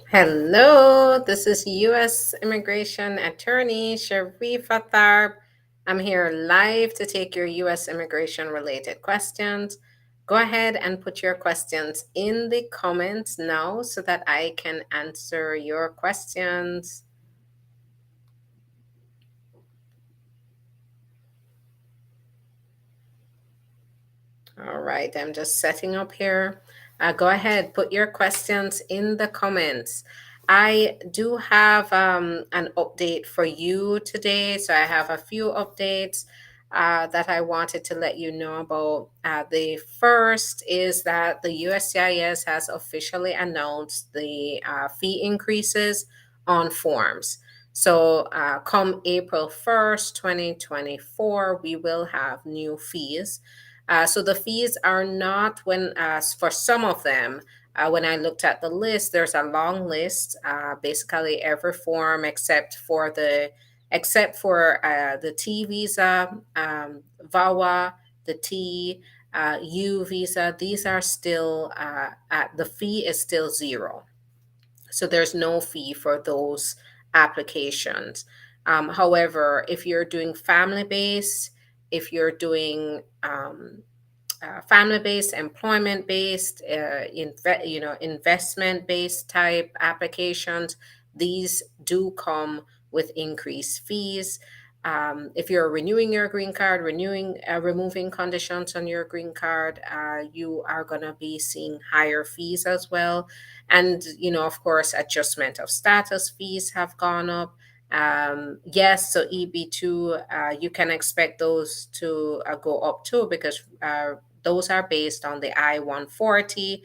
Hello, this is U.S. Immigration Attorney Sharifa Tharpe. I'm here live to take your U.S. immigration related questions. Go ahead and put your questions in the comments now so that I can answer your questions. All right, I'm just setting up here. Go ahead, put your questions in the comments. I do have an update for you today. So I have a few updates that I wanted to let you know about. The first is that the USCIS has officially announced the fee increases on forms. So come April 1st, 2024, we will have new fees. So the fees are not for some of them, when I looked at the list, there's a long list, basically every form except for the T visa, VAWA, the T, U visa. These are still the fee is still zero. So there's no fee for those applications. However, if you're doing family based, if you're doing family-based, employment-based, investment-based type applications, these do come with increased fees. If you're renewing your green card, removing conditions on your green card, you are going to be seeing higher fees as well. And, of course, adjustment of status fees have gone up. Yes, so EB2, you can expect those to go up too, because those are based on the I-140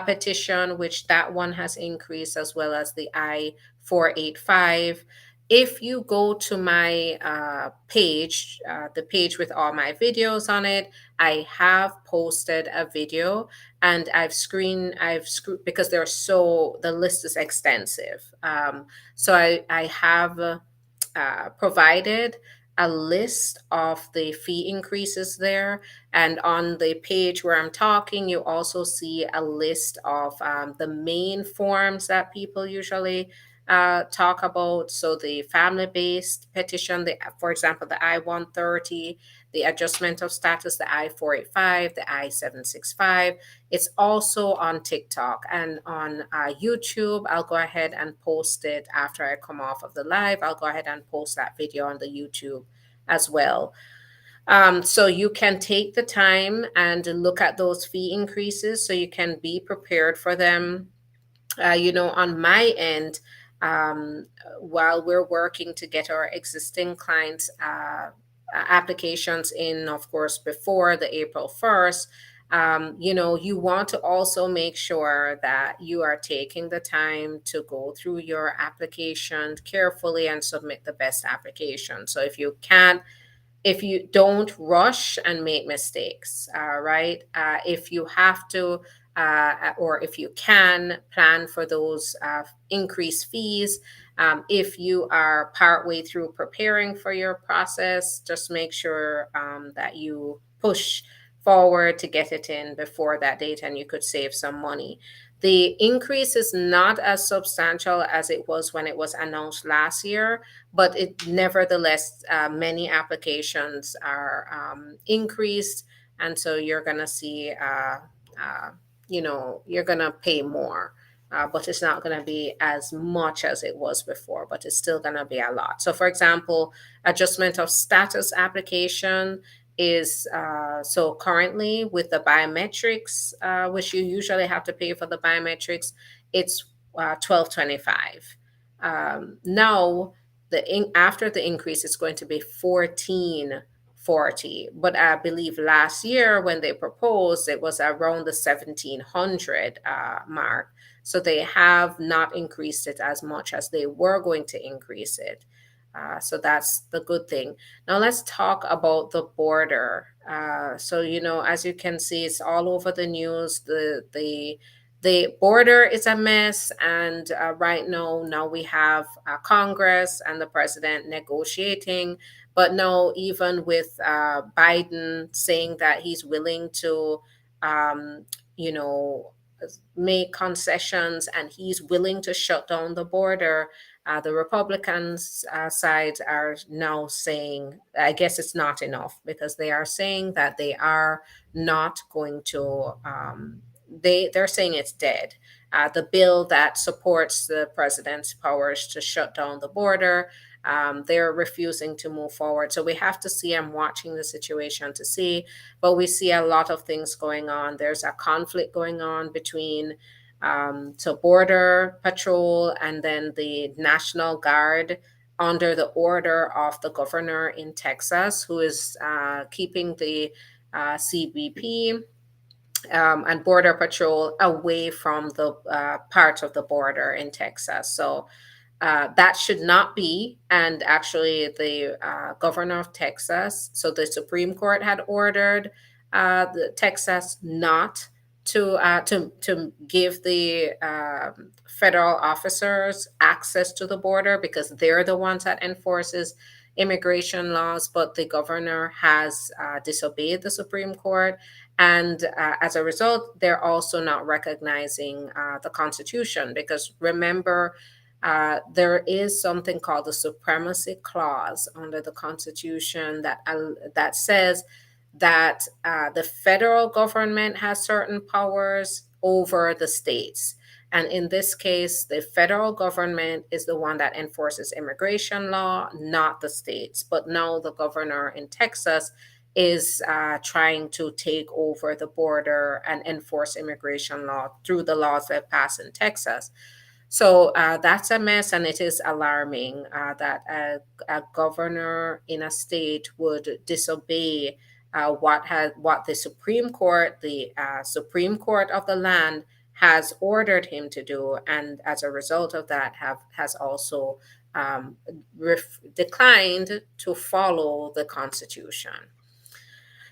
petition, which that one has increased, as well as the I-485. If you go to my page, the page with all my videos on it, I have posted a video, and because the list is extensive. So I have provided a list of the fee increases there. And on the page where I'm talking, you also see a list of the main forms that people usually talk about. So the family-based petition, for example, the I-130, the adjustment of status, the I-485, the I-765. It's also on TikTok and on YouTube. I'll go ahead and post it after I come off of the live. I'll go ahead and post that video on the YouTube as well. So you can take the time and look at those fee increases so you can be prepared for them. On my end, while we're working to get our existing clients' applications in, of course, before the April 1st, you want to also make sure that you are taking the time to go through your application carefully and submit the best application. So if you don't rush and make mistakes, right? If you have to, or if you can plan for those increased fees, if you are partway through preparing for your process, just make sure that you push forward to get it in before that date, and you could save some money. The increase is not as substantial as it was when it was announced last year, but it nevertheless, many applications are increased, and so you're going to see, you're going to pay more. But it's not going to be as much as it was before, but it's still going to be a lot. So, for example, adjustment of status application is so currently with the biometrics, which you usually have to pay for the biometrics, it's 1225. Now, after the increase, it's going to be 1440. But I believe last year when they proposed, it was around the 1700 mark. So they have not increased it as much as they were going to increase it. So that's the good thing. Now let's talk about the border. So as you can see, it's all over the news. The border is a mess, and right now we have Congress and the president negotiating. But now, even with Biden saying that he's willing to, um, you know, make concessions and he's willing to shut down the border, the Republicans' side are now saying, I guess it's not enough because they are saying that they are not going to. They're saying it's dead. The bill that supports the president's powers to shut down the border, they're refusing to move forward. So we have to see. I'm watching the situation to see, but we see a lot of things going on. There's a conflict going on between Border Patrol and then the National Guard under the order of the governor in Texas, who is keeping the CBP and Border Patrol away from the part of the border in Texas. So that should not be. And actually, the governor of Texas, so the Supreme Court had ordered the Texas not to give the federal officers access to the border because they're the ones that enforces immigration laws. But the governor has disobeyed the Supreme Court. And as a result, they're also not recognizing the Constitution because remember, there is something called the supremacy clause under the Constitution that says that the federal government has certain powers over the states. And in this case, the federal government is the one that enforces immigration law, not the states. But now the governor in Texas is trying to take over the border and enforce immigration law through the laws that pass in Texas. So that's a mess, and it is alarming that a governor in a state would disobey what the Supreme Court of the land has ordered him to do, and as a result of that, has also declined to follow the Constitution.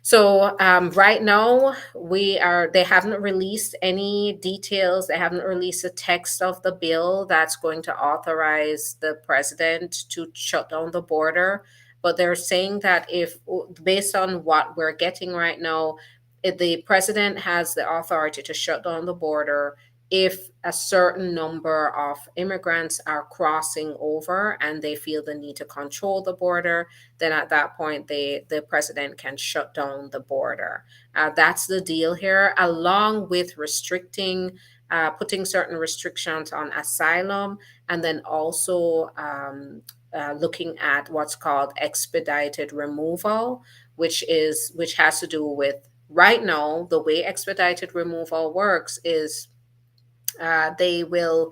So right now they haven't released any details. They haven't released a text of the bill that's going to authorize the president to shut down the border. But they're saying that if, based on what we're getting right now, if the president has the authority to shut down the border if a certain number of immigrants are crossing over and they feel the need to control the border, then at that point the president can shut down the border. That's the deal here, along with putting certain restrictions on asylum, and then also looking at what's called expedited removal, which has to do with right now the way expedited removal works is they will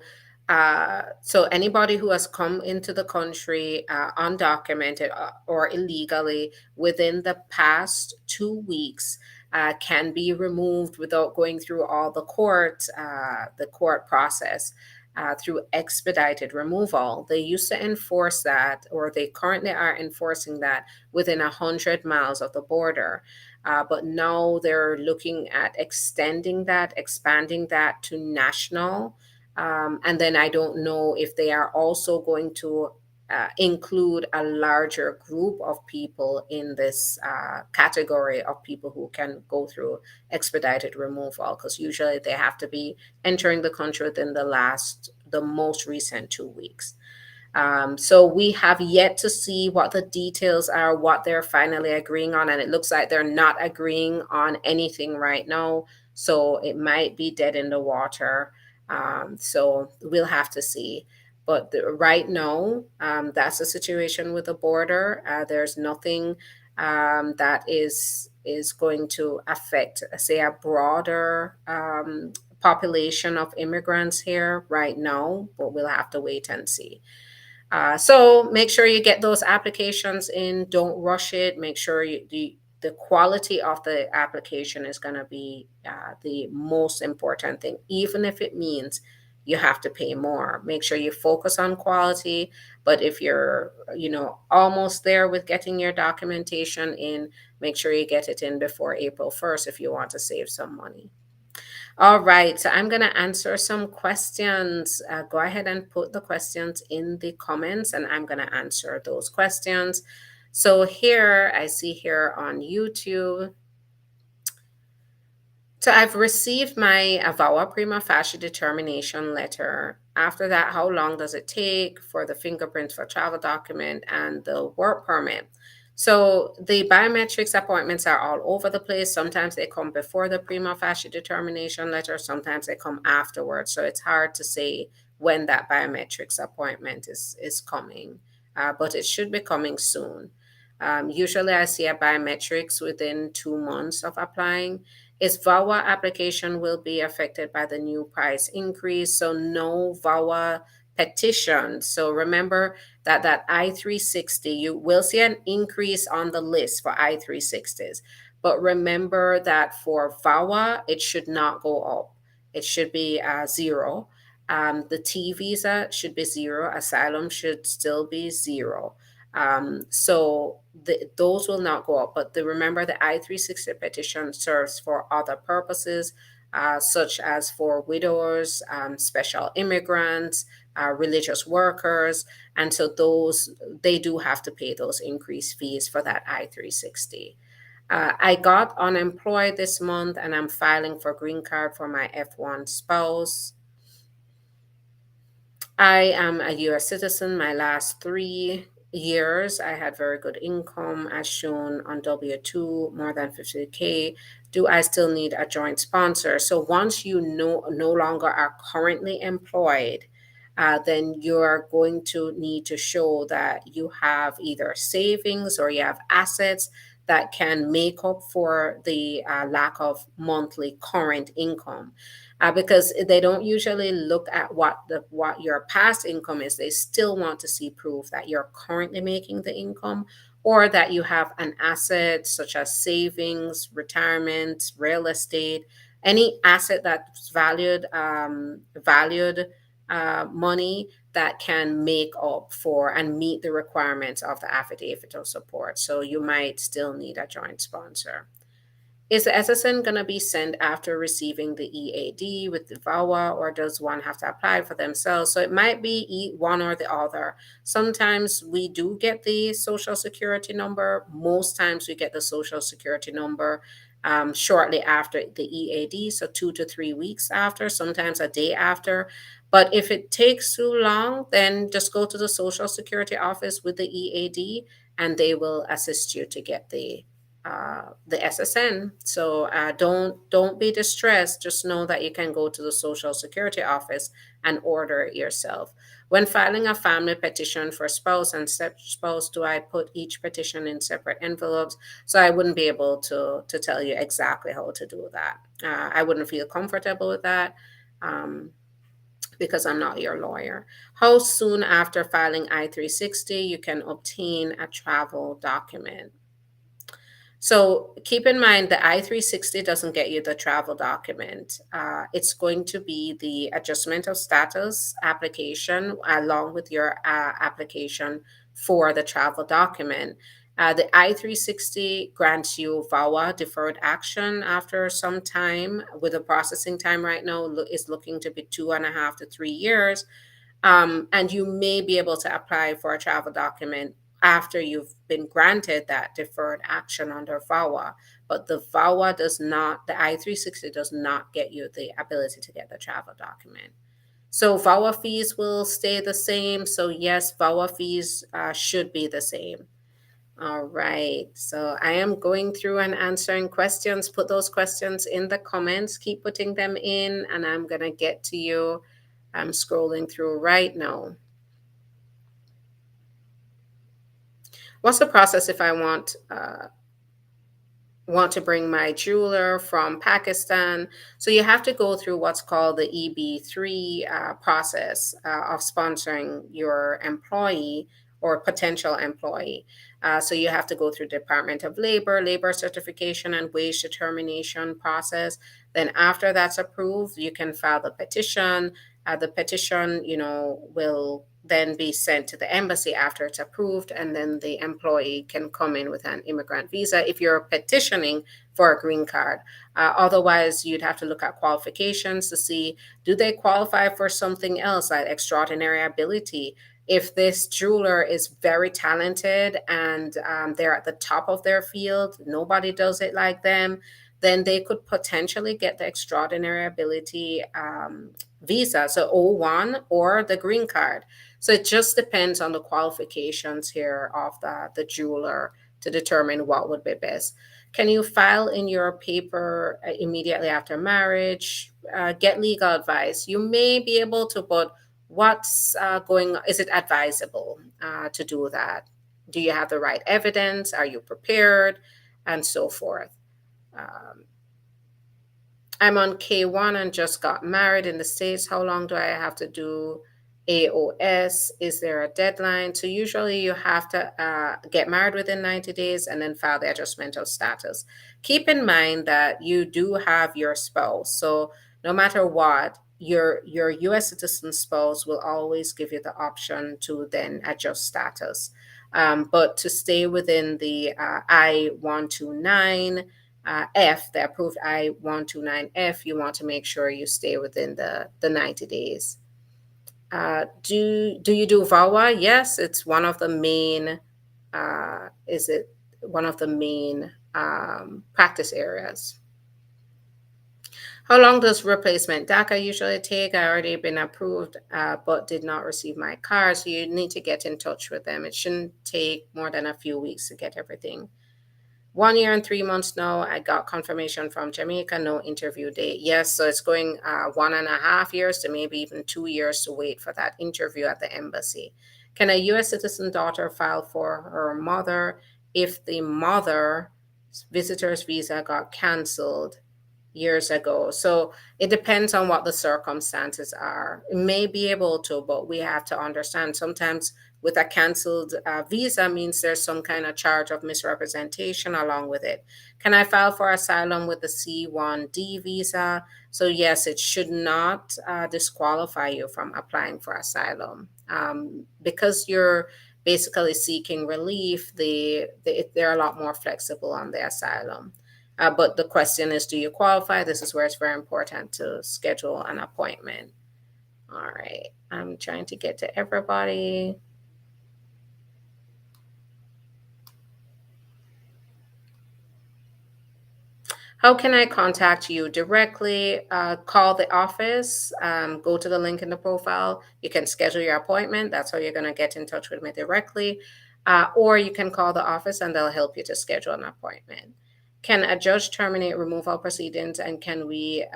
so anybody who has come into the country undocumented or illegally within the past 2 weeks can be removed without going through all the court process through expedited removal. They used to enforce that, or they currently are enforcing that within 100 miles of the border. But now they're looking at expanding that to national. And then I don't know if they are also going to include a larger group of people in this category of people who can go through expedited removal, because usually they have to be entering the country within the most recent 2 weeks. So we have yet to see what the details are, what they're finally agreeing on, and it looks like they're not agreeing on anything right now. So it might be dead in the water. So we'll have to see. But right now, that's the situation with the border. There's nothing that is going to affect, say, a broader population of immigrants here right now, but we'll have to wait and see. So make sure you get those applications in. Don't rush it. Make sure the quality of the application is going to be the most important thing, even if it means you have to pay more. Make sure you focus on quality. But if you're, almost there with getting your documentation in, make sure you get it in before April 1st if you want to save some money. All right, so I'm going to answer some questions. Go ahead and put the questions in the comments, and I'm going to answer those questions. So here, I see here on YouTube, So I've received my VAWA prima facie determination letter. After that, how long does it take for the fingerprints for travel document and the work permit? So the biometrics appointments are all over the place. Sometimes they come before the prima facie determination letter, sometimes they come afterwards. So it's hard to say when that biometrics appointment is coming, but it should be coming soon. Usually I see a biometrics within 2 months of applying. Its VAWA application will be affected by the new price increase, so no VAWA petition. So remember that I-360, you will see an increase on the list for I-360s. But remember that for VAWA, it should not go up. It should be zero. The T visa should be zero. Asylum should still be zero. So those will not go up. But remember, the I-360 petition serves for other purposes, such as for widows, special immigrants, religious workers. And so they do have to pay those increased fees for that I-360. I got unemployed this month and I'm filing for green card for my F1 spouse. I am a US citizen. My last 3 years, I had very good income as shown on W-2, more than 50K. Do I still need a joint sponsor? So once you no longer are currently employed, then you're going to need to show that you have either savings or you have assets that can make up for the lack of monthly current income, because they don't usually look at what your past income is. They still want to see proof that you're currently making the income, or that you have an asset such as savings, retirement, real estate, any asset that's valued money that can make up for and meet the requirements of the affidavit of support. So you might still need a joint sponsor. Is the SSN going to be sent after receiving the EAD with the VAWA, or does one have to apply for themselves? So it might be one or the other. Sometimes we do get the social security number. Most times we get the social security number shortly after the EAD, so 2 to 3 weeks after, sometimes a day after. But if it takes too long, then just go to the Social Security office with the EAD and they will assist you to get the SSN. So don't be distressed. Just know that you can go to the Social Security office and order it yourself. When filing a family petition for spouse and spouse, do I put each petition in separate envelopes? So I wouldn't be able to tell you exactly how to do that. I wouldn't feel comfortable with that. Because I'm not your lawyer. How soon after filing I-360 you can obtain a travel document? So keep in mind the I-360 doesn't get you the travel document. It's going to be the adjustment of status application along with your application for the travel document. The I-360 grants you VAWA deferred action after some time, with the processing time right now is looking to be 2.5 to 3 years. And you may be able to apply for a travel document after you've been granted that deferred action under VAWA. But the VAWA does not, the I-360 does not get you the ability to get the travel document. So VAWA fees will stay the same. So yes, VAWA fees should be the same. All right. So I am going through and answering questions. Put those questions in the comments. Keep putting them in, and I'm going to get to you. I'm scrolling through right now. What's the process if I want to bring my jeweler from Pakistan? So you have to go through what's called the EB3 process of sponsoring your employee or potential employee. So you have to go through Department of Labor, labor certification, and wage determination process. Then after that's approved, you can file the petition. The petition, will then be sent to the embassy after it's approved, and then the employee can come in with an immigrant visa if you're petitioning for a green card. Otherwise, you'd have to look at qualifications to see, do they qualify for something else like extraordinary ability? If this jeweler is very talented and they're at the top of their field, nobody does it like them, then they could potentially get the extraordinary ability visa, so O1 or the green card. So it just depends on the qualifications here of the jeweler to determine what would be best. Can you file in your paper immediately after marriage? Get legal advice. You may be able to, but what's going, is it advisable to do that? Do you have the right evidence? Are you prepared? And so forth. Um, I'm on K1 and just got married in the States. How long do I have to do AOS? Is there a deadline? So usually you have to get married within 90 days and then file the adjustment of status. Keep in mind that you do have your spouse. So no matter what, your US citizen spouse will always give you the option to then adjust status. But to stay within the I-129 F, the approved I-129F, you want to make sure you stay within the 90 days. Do you do VAWA? Yes, it's one of the main, is it one of the main practice areas. How long does replacement DACA usually take? I already been approved, but did not receive my card. So you need to get in touch with them. It shouldn't take more than a few weeks to get everything. 1 year and 3 months now. I got confirmation from Jamaica, no interview date. Yes, so it's going 1.5 years to maybe even 2 years to wait for that interview at the embassy. Can a U.S. citizen daughter file for her mother if the mother's visitor's visa got canceled years ago? So it depends on what the circumstances are. It may be able to, but we have to understand sometimes with a canceled visa means there's some kind of charge of misrepresentation along with it. Can I file for asylum with the C1D visa? So yes, it should not disqualify you from applying for asylum. Because you're basically seeking relief, they're a lot more flexible on the asylum. But the question is, do you qualify? This is where it's very important to schedule an appointment. All right, I'm trying to get to everybody. How can I contact you directly? Call the office, go to the link in the profile. You can schedule your appointment. That's how you're going to get in touch with me directly. Or you can call the office and they'll help you to schedule an appointment. Can a judge terminate removal proceedings, and can we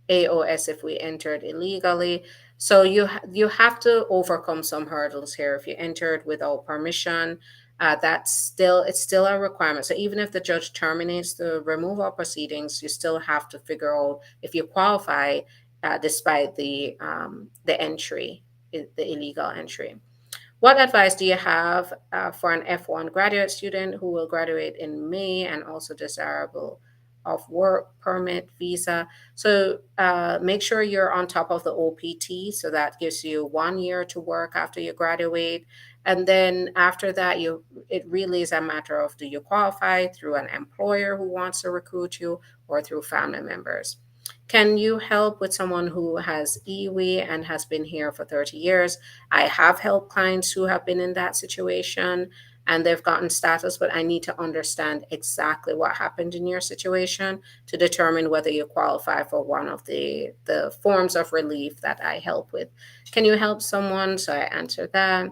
AOS if we entered illegally? So you have to overcome some hurdles here. If you entered without permission, it's still a requirement. So even if the judge terminates the removal proceedings, you still have to figure out if you qualify despite the entry, the illegal entry. What advice do you have for an F1 graduate student who will graduate in May and also desirable of work permit visa? So make sure you're on top of the OPT. So that gives you 1 year to work after you graduate. And then after that, it really is a matter of, do you qualify through an employer who wants to recruit you or through family members? Can you help with someone who has EWE and has been here for 30 years? I have helped clients who have been in that situation and they've gotten status, but I need to understand exactly what happened in your situation to determine whether you qualify for one of the forms of relief that I help with. Can you help someone? So I answered that.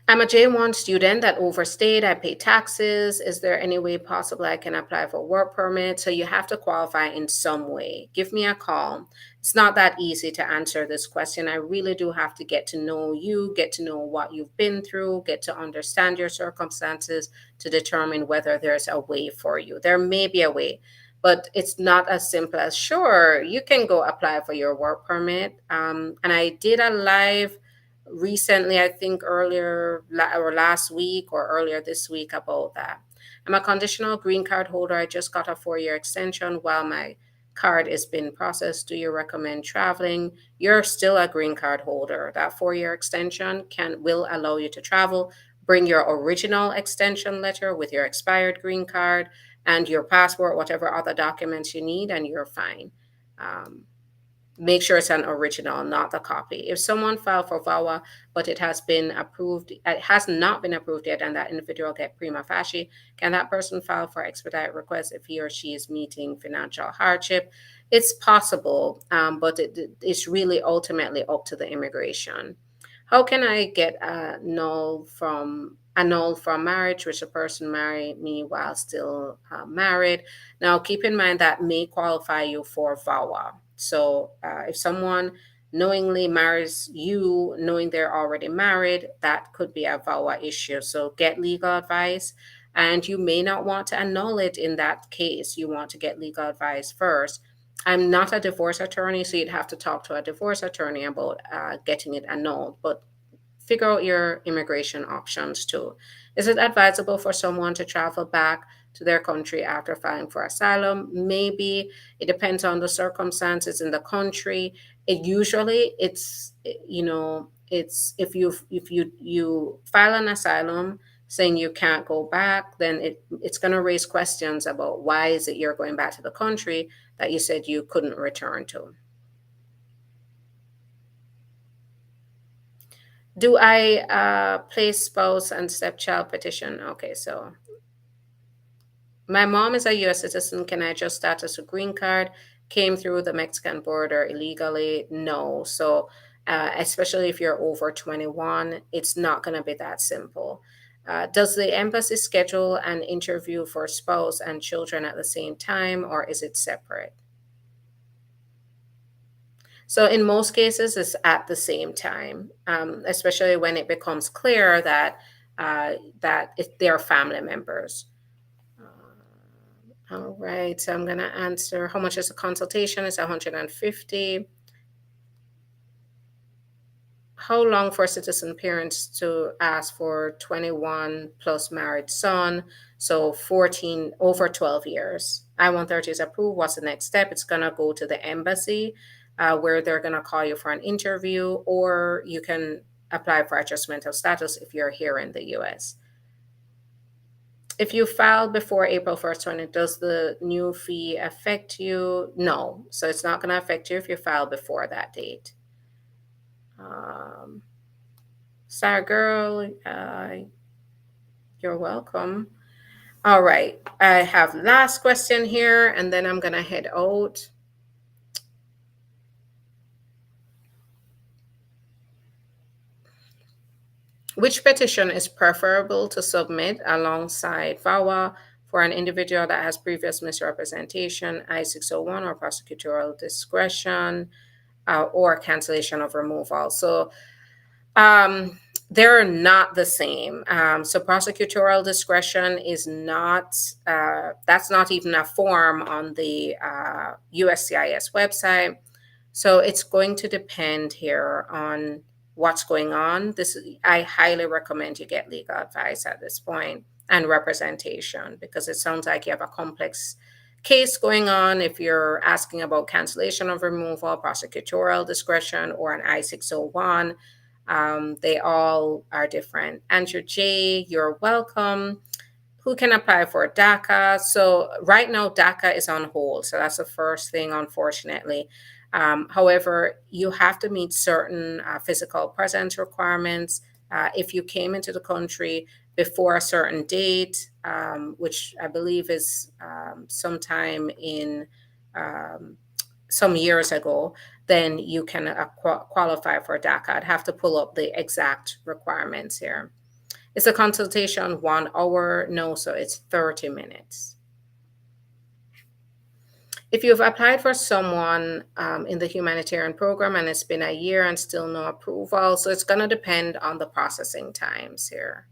I'm a J1 student that overstayed. I pay taxes. Is there any way possible I can apply for work permit? So you have to qualify in some way. Give me a call. It's not that easy to answer this question. I really do have to get to know you, get to know what you've been through, get to understand your circumstances to determine whether there's a way for you. There may be a way, but it's not as simple as, sure, you can go apply for your work permit. And I did a live recently, I think earlier or last week or earlier this week about that. I'm a conditional green card holder. I just got a 4-year extension while my card is being processed. Do you recommend traveling? You're still a green card holder. That 4-year extension will allow you to travel. Bring your original extension letter with your expired green card and your passport, whatever other documents you need, and you're fine. make sure it's an original, not the copy. If someone filed for VAWA, but it has been approved, it has not been approved yet, and that individual get prima facie, can that person file for expedite request if he or she is meeting financial hardship? It's possible, but it's really ultimately up to the immigration. How can I get annulled from marriage, which a person married me while still married? Now, keep in mind that may qualify you for VAWA. So, if someone knowingly marries you, knowing they're already married, that could be a VAWA issue. So, get legal advice. And you may not want to annul it in that case. You want to get legal advice first. I'm not a divorce attorney, so you'd have to talk to a divorce attorney about getting it annulled. But figure out your immigration options too. Is it advisable for someone to travel back to their country after filing for asylum? Maybe. It depends on the circumstances in the country. It usually it's if you file an asylum saying you can't go back, then it's going to raise questions about why is it you're going back to the country that you said you couldn't return to. Do I place spouse and stepchild petition? Okay, so my mom is a U.S. citizen. Can I adjust status to green card? Came through the Mexican border illegally? No. So, especially if you're over 21, it's not going to be that simple. Does the embassy schedule an interview for spouse and children at the same time, or is it separate? So in most cases, it's at the same time, especially when it becomes clear that if they're family members. All right, so I'm going to answer how much is a consultation? It's 150. How long for citizen parents to ask for 21 plus married son? So 14, over 12 years. I-130 is approved. What's the next step? It's going to go to the embassy where they're going to call you for an interview, or you can apply for adjustment of status if you're here in the US. If you filed before April 1st, 20, does the new fee affect you? No. So it's not going to affect you if you file before that date. Sarah girl, you're welcome. All right. I have last question here, and then I'm going to head out. Which petition is preferable to submit alongside VAWA for an individual that has previous misrepresentation, I-601, or prosecutorial discretion, or cancellation of removal? So they're not the same. So prosecutorial discretion is not, that's not even a form on the USCIS website. So it's going to depend here on what's going on. I highly recommend you get legal advice at this point and representation, because it sounds like you have a complex case going on. If you're asking about cancellation of removal, prosecutorial discretion, or an I-601, they all are different. Andrew J., you're welcome. Who can apply for DACA? So right now, DACA is on hold. So that's the first thing, unfortunately. However, you have to meet certain physical presence requirements. If you came into the country before a certain date, which I believe is sometime in some years ago, then you can qualify for DACA. I'd have to pull up the exact requirements here. Is the consultation 1 hour? No, so it's 30 minutes. If you've applied for someone in the humanitarian program and it's been a year and still no approval, so it's going to depend on the processing times here.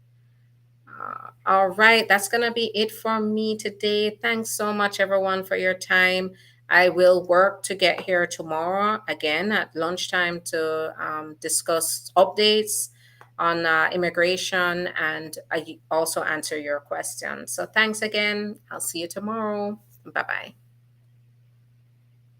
All right, that's going to be it for me today. Thanks so much, everyone, for your time. I will work to get here tomorrow again at lunchtime to discuss updates on immigration, and I also answer your questions. So thanks again. I'll see you tomorrow. Bye-bye.